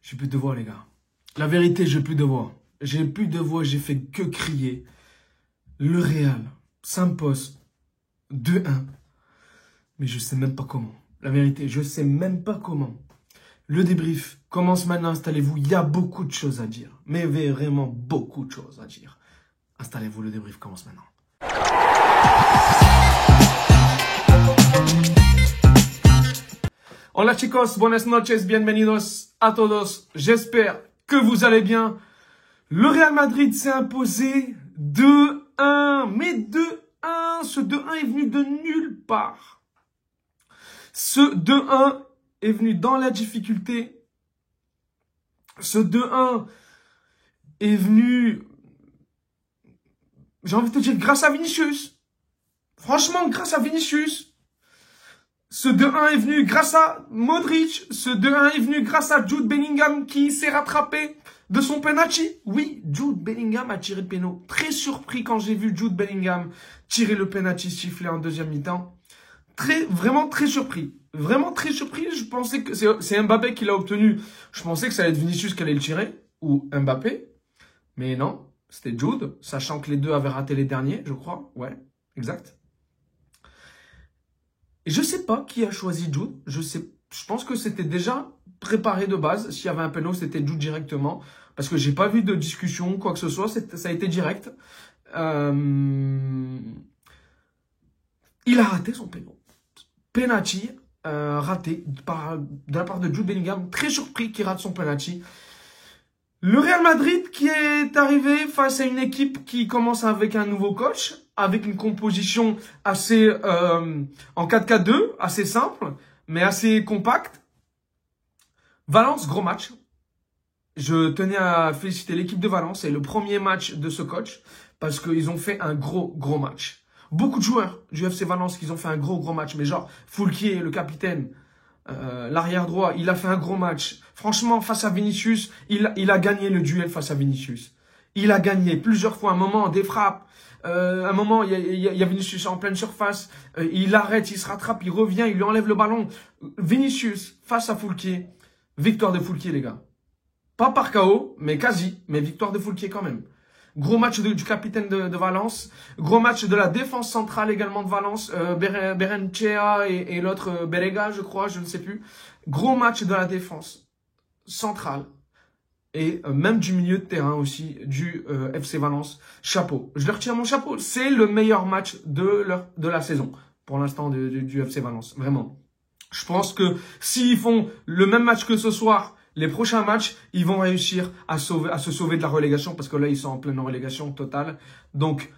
J'ai plus de voix, les gars. La vérité, j'ai plus de voix. J'ai plus de voix, j'ai fait que crier. Le Real s'impose 2-1. Mais je sais même pas comment. La vérité, je sais même pas comment. Le débrief commence maintenant, installez-vous. Il y a beaucoup de choses à dire. Mais vraiment beaucoup de choses à dire. Installez-vous, le débrief commence maintenant. Hola chicos, buenas noches, bienvenidos a todos. J'espère que vous allez bien. Le Real Madrid s'est imposé 2-1. Mais 2-1, ce 2-1 est venu de nulle part. Ce 2-1 est venu dans la difficulté. Ce 2-1 est venu, j'ai envie de te dire, grâce à Vinicius. Franchement, grâce à Vinicius. Ce 2-1 est venu grâce à Modric. Ce 2-1 est venu grâce à Jude Bellingham qui s'est rattrapé de son penalty. Oui, Jude Bellingham a tiré le péno. Très surpris quand j'ai vu Jude Bellingham tirer le penalty sifflé en deuxième mi-temps. Vraiment très surpris. Vraiment très surpris. Je pensais que c'est Mbappé qui l'a obtenu. Je pensais que ça allait être Vinicius qui allait le tirer. Ou Mbappé. Mais non, c'était Jude. Sachant que les deux avaient raté les derniers, je crois. Ouais, exact. Et je sais pas qui a choisi Jude. Je pense que c'était déjà préparé de base. S'il y avait un péno, c'était Jude directement. Parce que j'ai pas vu de discussion, quoi que ce soit. Ça a été direct. Il a raté son péno. Penalty raté de la part de Jude Bellingham. Très surpris qu'il rate son penalty. Le Real Madrid qui est arrivé face à une équipe qui commence avec un nouveau coach, avec une composition assez en 4-4-2, assez simple, mais assez compacte. Valence, gros match. Je tenais à féliciter l'équipe de Valence. C'est le premier match de ce coach parce qu'ils ont fait un gros match. Beaucoup de joueurs du FC Valence qui ont fait un gros match, mais genre Foulquier, le capitaine, l'arrière droit, il a fait un gros match. Franchement, face à Vinicius, il a gagné le duel face à Vinicius. Il a gagné plusieurs fois, un moment, des frappes. Un moment, il y a Vinicius en pleine surface. Il arrête, il se rattrape, il revient, il lui enlève le ballon. Vinicius face à Foulquier. Victoire de Foulquier, les gars. Pas par KO, mais quasi. Mais victoire de Foulquier quand même. Gros match du capitaine de Valence. Gros match de la défense centrale également de Valence. Berenchea et l'autre Berega, je crois, je ne sais plus. Gros match de la défense centrale. Et même du milieu de terrain aussi, du FC Valence. Chapeau. Je leur tire mon chapeau. C'est le meilleur match de la saison. Pour l'instant, du FC Valence. Vraiment. Je pense que s'ils font le même match que ce soir, les prochains matchs, ils vont réussir à se sauver de la relégation parce que là, ils sont en pleine relégation totale. Donc,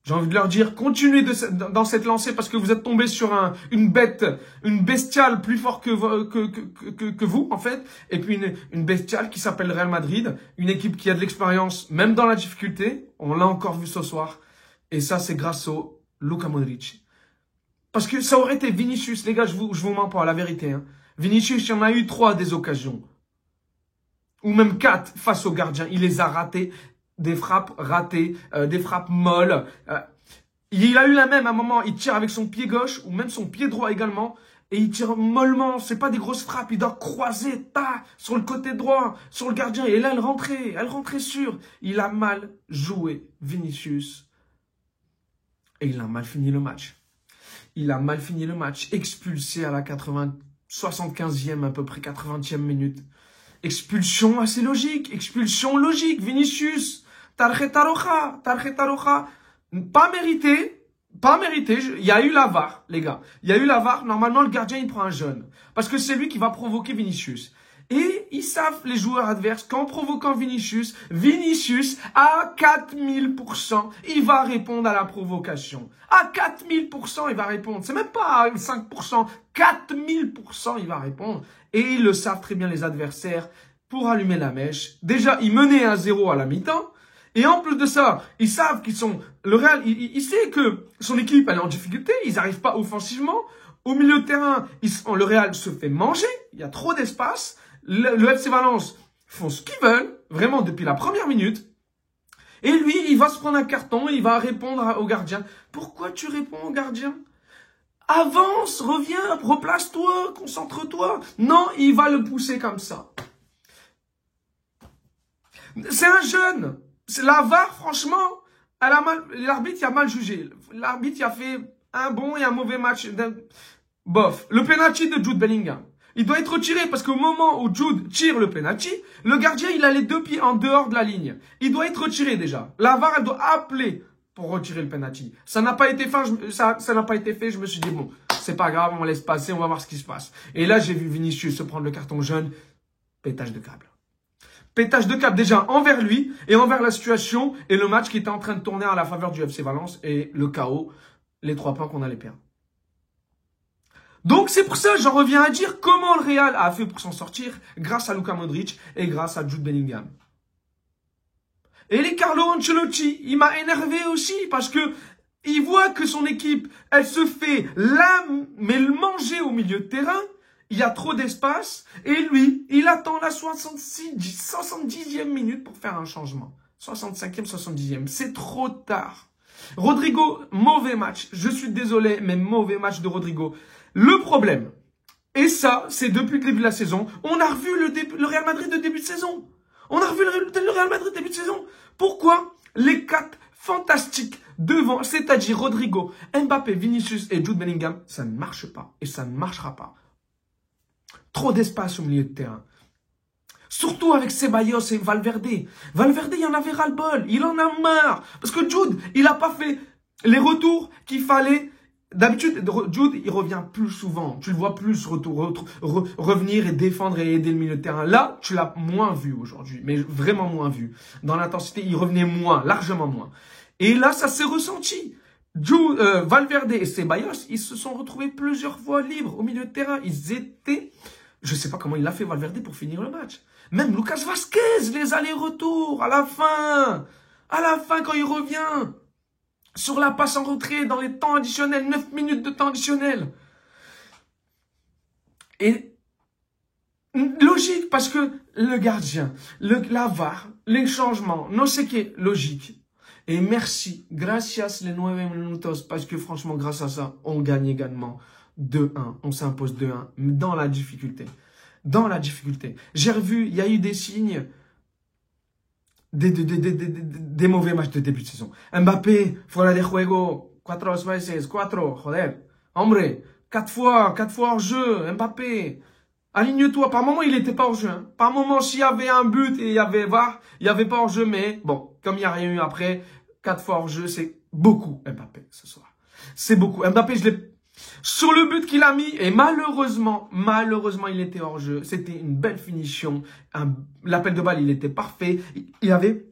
j'ai envie de leur dire, continuez dans cette lancée parce que vous êtes tombés sur une bestiale plus fort que vous, en fait. Et puis, une bestiale qui s'appelle Real Madrid. Une équipe qui a de l'expérience, même dans la difficulté. On l'a encore vu ce soir. Et ça, c'est grâce au Luka Modric. Parce que ça aurait été Vinicius, les gars, je vous mens pas, la vérité, hein. Vinicius, il y en a eu 3 des occasions. Ou même 4 face au gardien. Il les a ratés. Des frappes ratées, des frappes molles. Il a eu la même à un moment. Il tire avec son pied gauche ou même son pied droit également. Et il tire mollement. C'est pas des grosses frappes. Il doit croiser sur le côté droit, sur le gardien. Et là, elle rentrait sûre. Il a mal joué, Vinicius. Et il a mal fini le match. Expulsé à la 75e, à peu près 80e minute. Expulsion assez logique. Expulsion logique. Vinicius. Tarjeta roja. Pas mérité. Il y a eu la VAR, les gars. Il y a eu la VAR. Normalement, le gardien, il prend un jaune. Parce que c'est lui qui va provoquer Vinicius. Et ils savent, les joueurs adverses, qu'en provoquant Vinicius, à 4000%, il va répondre à la provocation. À 4000%, il va répondre. C'est même pas à 5%. 4000%, il va répondre. Et ils le savent très bien, les adversaires, pour allumer la mèche. Déjà, ils menaient 1-0 à la mi-temps. Et en plus de ça, ils savent qu'ils sont... Le Real, il sait que son équipe, elle est en difficulté. Ils n'arrivent pas offensivement. Au milieu de terrain, le Real se fait manger. Il y a trop d'espace. Le FC Valence font ce qu'ils veulent, vraiment depuis la première minute. Et lui, il va se prendre un carton, il va répondre au gardien. Pourquoi tu réponds au gardien? Avance, reviens, replace-toi, concentre-toi. Non, il va le pousser comme ça. C'est un jeune. La VAR, franchement, l'arbitre a mal jugé. L'arbitre a fait un bon et un mauvais match. Bof. Le penalty de Jude Bellingham. Il doit être retiré parce qu'au moment où Jude tire le penalty, le gardien, il a les 2 pieds en dehors de la ligne. Il doit être retiré déjà. La VAR, elle doit appeler pour retirer le penalty. Ça n'a pas été fait, ça n'a pas été fait. Je me suis dit, bon, c'est pas grave, on laisse passer, on va voir ce qui se passe. Et là, j'ai vu Vinicius se prendre le carton jaune. Pétage de câble. Pétage de câble déjà envers lui et envers la situation et le match qui était en train de tourner à la faveur du FC Valence et le chaos, les 3 points qu'on allait perdre. Donc c'est pour ça, j'en reviens à dire comment le Real a fait pour s'en sortir grâce à Luka Modric et grâce à Jude Bellingham. Et les Carlo Ancelotti, il m'a énervé aussi parce que il voit que son équipe, elle se fait mais le manger au milieu de terrain. Il y a trop d'espace et lui, il attend la 70e minute pour faire un changement. 65e, 70e. C'est trop tard. Rodrigo, mauvais match. Je suis désolé, mais mauvais match de Rodrigo. Le problème, et ça, c'est depuis le début de la saison, on a revu le Real Madrid de début de saison. On a revu le Real Madrid de début de saison. Pourquoi les 4 fantastiques devant, c'est-à-dire Rodrigo, Mbappé, Vinicius et Jude Bellingham, ça ne marche pas et ça ne marchera pas. Trop d'espace au milieu de terrain. Surtout avec Ceballos et Valverde. Valverde, il en avait ras-le-bol. Il en a marre. Parce que Jude, il n'a pas fait les retours qu'il fallait. D'habitude, Jude, il revient plus souvent. Tu le vois plus revenir et défendre et aider le milieu de terrain. Là, tu l'as moins vu aujourd'hui. Mais vraiment moins vu. Dans l'intensité, il revenait moins, largement moins. Et là, ça s'est ressenti. Valverde et Ceballos, ils se sont retrouvés plusieurs fois libres au milieu de terrain. Ils étaient... Je ne sais pas comment il a fait Valverde pour finir le match. Même Lucas Vazquez, les allers-retours, à la fin, quand il revient, sur la passe en retrait, dans les temps additionnels, 9 minutes de temps additionnel. Et logique, parce que le gardien, la VAR, les changements, non c'est qui logique. Et merci, gracias les 9 minutos, parce que franchement, grâce à ça, on gagne également 2-1. On s'impose 2-1 dans la difficulté. Dans la difficulté. J'ai revu, il y a eu des signes des mauvais matchs de début de saison. Mbappé, fuera de juego, 4 veces, 4, joder. Hombre, 4 fois hors jeu, Mbappé. Aligne-toi. Par moment, il n'était pas hors jeu. Hein. Par moment, s'il y avait un but et il y avait VAR, il n'y avait pas hors jeu, mais bon, comme il n'y a rien eu après, 4 fois hors jeu, c'est beaucoup Mbappé ce soir. C'est beaucoup. Mbappé, je l'ai... Sur le but qu'il a mis, et malheureusement, il était hors jeu. C'était une belle finition. L'appel de balle, il était parfait. Il y avait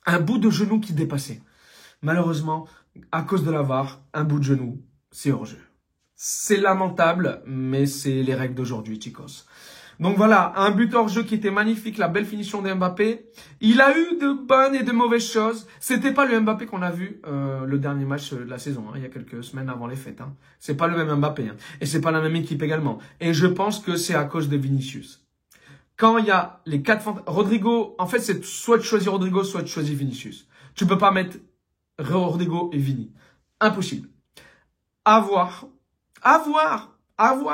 un bout de genou qui dépassait. Malheureusement, à cause de la VAR, un bout de genou, c'est hors jeu. C'est lamentable, mais c'est les règles d'aujourd'hui, chicos. Donc voilà, un but hors jeu qui était magnifique, la belle finition de Mbappé. Il a eu de bonnes et de mauvaises choses. C'était pas le Mbappé qu'on a vu le dernier match de la saison, hein, il y a quelques semaines avant les fêtes. Hein. C'est pas le même Mbappé, hein, et c'est pas la même équipe également. Et je pense que c'est à cause de Vinicius. Quand il y a les 4 Rodrigo, en fait, c'est soit tu choisis Rodrigo, soit tu choisis Vinicius. Tu peux pas mettre Rodrigo et Vini. Impossible. À voir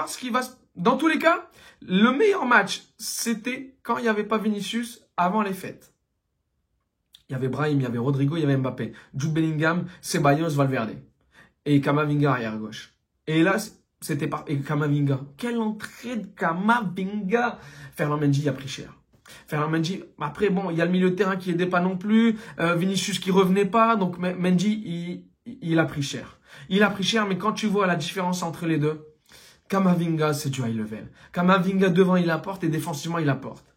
ce qui va se... Dans tous les cas, le meilleur match, c'était quand il n'y avait pas Vinicius avant les fêtes. Il y avait Brahim, il y avait Rodrigo, il y avait Mbappé. Jude Bellingham, Ceballos, Valverde. Et Camavinga arrière gauche. Et là, c'était par... Et Camavinga. Quelle entrée de Camavinga! Ferland Mendy a pris cher. Ferland Mendy, après, bon, il y a le milieu de terrain qui n'aidait pas non plus. Vinicius qui revenait pas. Donc, Mendy, il a pris cher. Il a pris cher, mais quand tu vois la différence entre les deux, Camavinga, c'est du high level. Camavinga, devant, il apporte et défensivement, il apporte.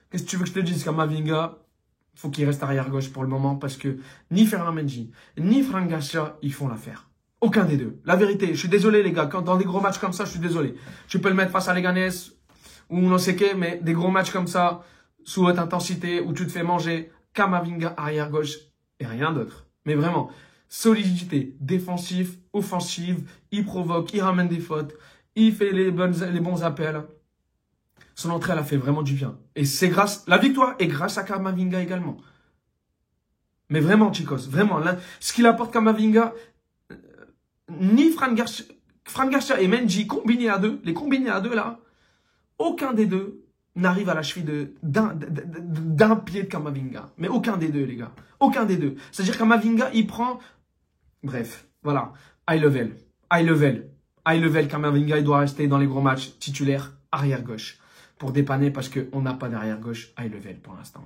Qu'est-ce que tu veux que je te dise? Camavinga, il faut qu'il reste arrière gauche pour le moment parce que ni Ferland Mendy, ni Fran Garcia, ils font l'affaire. Aucun des deux. La vérité, je suis désolé, les gars. Quand dans des gros matchs comme ça, je suis désolé. Tu peux le mettre face à Leganés ou non sais quoi, mais des gros matchs comme ça, sous haute intensité, où tu te fais manger, Camavinga, arrière gauche et rien d'autre. Mais vraiment, solidité, défensif, offensive, il provoque, il ramène des fautes. Il fait les bons appels. Son entrée, elle a fait vraiment du bien. Et c'est la victoire est grâce à Camavinga également. Mais vraiment, chicos, vraiment, là, ce qu'il apporte Camavinga, ni Fran Garcia et Mendy combinés à deux, les combinés à deux là, aucun des deux n'arrive à la cheville d'un pied de Camavinga. Mais aucun des deux, les gars. Aucun des deux. C'est-à-dire Camavinga, il prend... Bref, voilà. High level. High level. High level, Camavinga, il doit rester dans les gros matchs titulaires arrière-gauche. Pour dépanner, parce qu'on n'a pas d'arrière-gauche high level pour l'instant.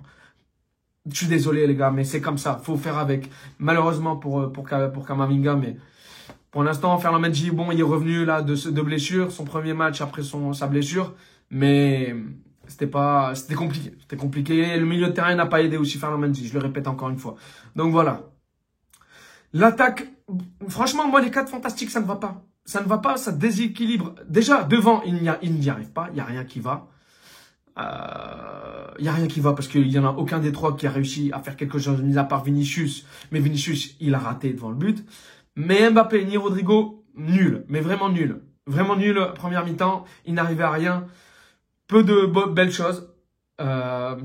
Je suis désolé, les gars, mais c'est comme ça. Faut faire avec. Malheureusement pour Camavinga, mais... Pour l'instant, Ferland Mendy, bon, il est revenu là de blessure. Son premier match après sa blessure. Mais... C'était compliqué. C'était compliqué. Le milieu de terrain n'a pas aidé aussi Ferland Mendy. Je le répète encore une fois. Donc voilà. L'attaque, franchement, moi, les 4 fantastiques, ça ne va pas. Ça ne va pas, ça déséquilibre. Déjà, devant, il n'y arrive pas. Il n'y a rien qui va. Il n'y a rien qui va parce qu'il n'y en a aucun des 3 qui a réussi à faire quelque chose, mis à part Vinicius. Mais Vinicius, il a raté devant le but. Mais Mbappé ni Rodrigo, nul. Mais vraiment nul. Vraiment nul, première mi-temps. Il n'arrivait à rien. Peu de belles choses.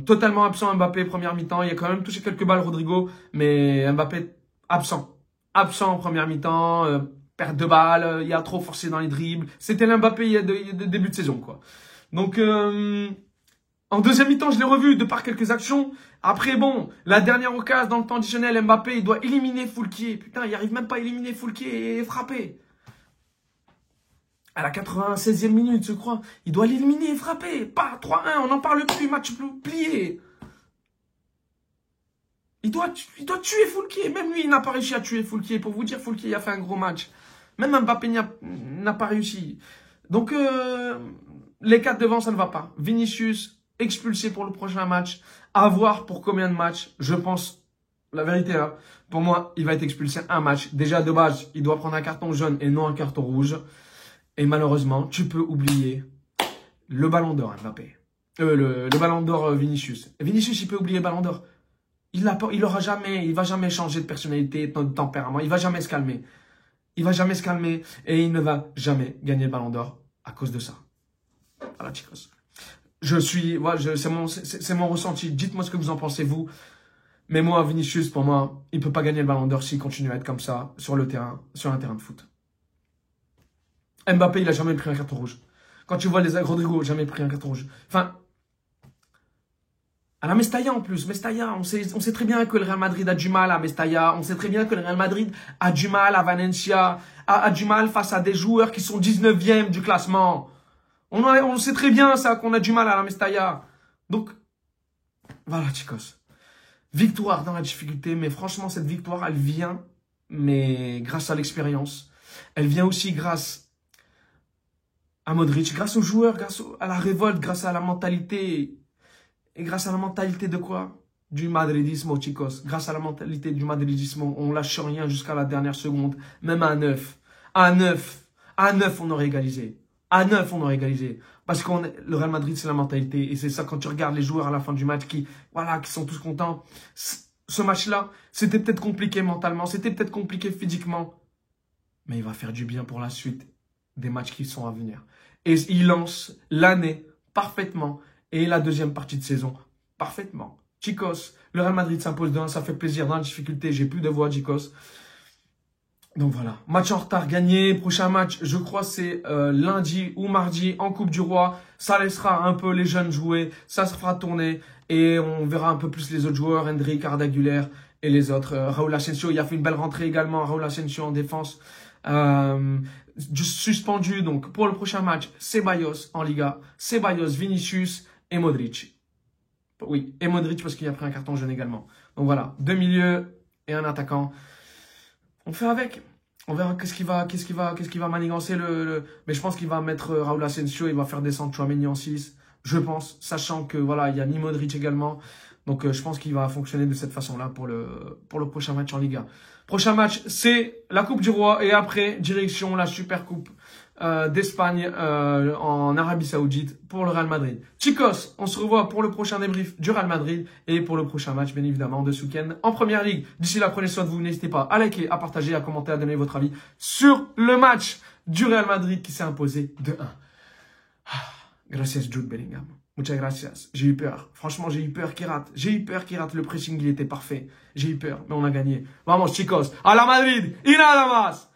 Totalement absent Mbappé, première mi-temps. Il a quand même touché quelques balles Rodrigo. Mais Mbappé, absent. Absent en première mi-temps. Perte de balles. Il a trop forcé dans les dribbles. C'était l'Mbappé il y a de début de saison, quoi. Donc, en deuxième mi-temps, je l'ai revu de par quelques actions. Après, bon, la dernière occasion dans le temps additionnel, Mbappé, il doit éliminer Foulquier. Putain, il n'arrive même pas à éliminer Foulquier et frapper. À la 96e minute, je crois. Il doit l'éliminer et frapper. Pas 3-1, on n'en parle plus, match plié. Il doit tuer Foulquier. Même lui, il n'a pas réussi à tuer Foulquier. Pour vous dire, Foulquier a fait un gros match. Même Mbappé n'a pas réussi. Donc, les 4 devant, ça ne va pas. Vinicius, expulsé pour le prochain match. À voir pour combien de matchs. Je pense, la vérité là, pour moi, il va être expulsé un match. Déjà, de base, il doit prendre un carton jaune et non un carton rouge. Et malheureusement, tu peux oublier le ballon d'or, Mbappé. Le ballon d'or Vinicius. Vinicius, il peut oublier le ballon d'or. Il va jamais changer de personnalité, de tempérament. Il va jamais se calmer. Il va jamais se calmer et il ne va jamais gagner le ballon d'or à cause de ça. Voilà, chicos. C'est mon ressenti. Dites-moi ce que vous en pensez, vous. Mais moi, Vinicius, pour moi, il peut pas gagner le ballon d'or s'il continue à être comme ça sur le terrain, sur un terrain de foot. Mbappé, il a jamais pris un carton rouge. Quand tu vois les Rodrigo, jamais pris un carton rouge. Enfin, à la Mestalla en plus. Mestalla, on sait très bien que le Real Madrid a du mal à Mestalla. On sait très bien que le Real Madrid a du mal à Valencia. A du mal face à des joueurs qui sont 19e du classement. On sait très bien ça, qu'on a du mal à la Mestalla. Donc, voilà, chicos. Victoire dans la difficulté. Mais franchement, cette victoire, elle vient mais grâce à l'expérience. Elle vient aussi grâce à Modric, grâce aux joueurs, grâce à la révolte, grâce à la mentalité. Et grâce à la mentalité de quoi? Du madridismo, chicos. Grâce à la mentalité du madridismo, on lâche rien jusqu'à la dernière seconde. Même à 9. À 9, on aurait égalisé. À 9, on aurait égalisé. Parce que le Real Madrid, c'est la mentalité. Et c'est ça, quand tu regardes les joueurs à la fin du match qui sont tous contents. Ce match-là, c'était peut-être compliqué mentalement, c'était peut-être compliqué physiquement. Mais il va faire du bien pour la suite des matchs qui sont à venir. Et il lance l'année parfaitement. Et la deuxième partie de saison, parfaitement. Chicos, le Real Madrid s'impose 2-1, ça fait plaisir dans la difficulté. J'ai plus de voix, chicos. Donc voilà, match en retard gagné. Prochain match, je crois, c'est lundi ou mardi en Coupe du Roi. Ça laissera un peu les jeunes jouer, ça se fera tourner. Et on verra un peu plus les autres joueurs, Hendrik, Arda Güler et les autres. Raúl Asensio, il a fait une belle rentrée également, Raúl Asensio en défense. Suspendu, donc pour le prochain match, Ceballos en Liga. Ceballos, Vinicius et Modric. Oui, et Modric parce qu'il a pris un carton jaune également. Donc voilà, 2 milieux et un attaquant. On fait avec. On verra qu'est-ce qu'il va manigancer mais je pense qu'il va mettre Raúl Asensio, il va faire descendre Tchouaméni en 6. Je pense, sachant que voilà, il y a ni Modric également. Donc je pense qu'il va fonctionner de cette façon-là pour le prochain match en Liga. Prochain match, c'est la Coupe du Roi et après, direction la Super Coupe d'Espagne en Arabie Saoudite pour le Real Madrid. Chicos, on se revoit pour le prochain débrief du Real Madrid et pour le prochain match, bien évidemment, de ce week-end en Première Ligue. D'ici là, prenez soin de vous. N'hésitez pas à liker, à partager, à commenter, à donner votre avis sur le match du Real Madrid qui s'est imposé 2-1. Gracias, Jude Bellingham. Muchas gracias. J'ai eu peur. Franchement, j'ai eu peur qu'il rate. J'ai eu peur qu'il rate. Le pressing, il était parfait. J'ai eu peur, mais on a gagné. Vamos, chicos. A la Madrid. Y nada más.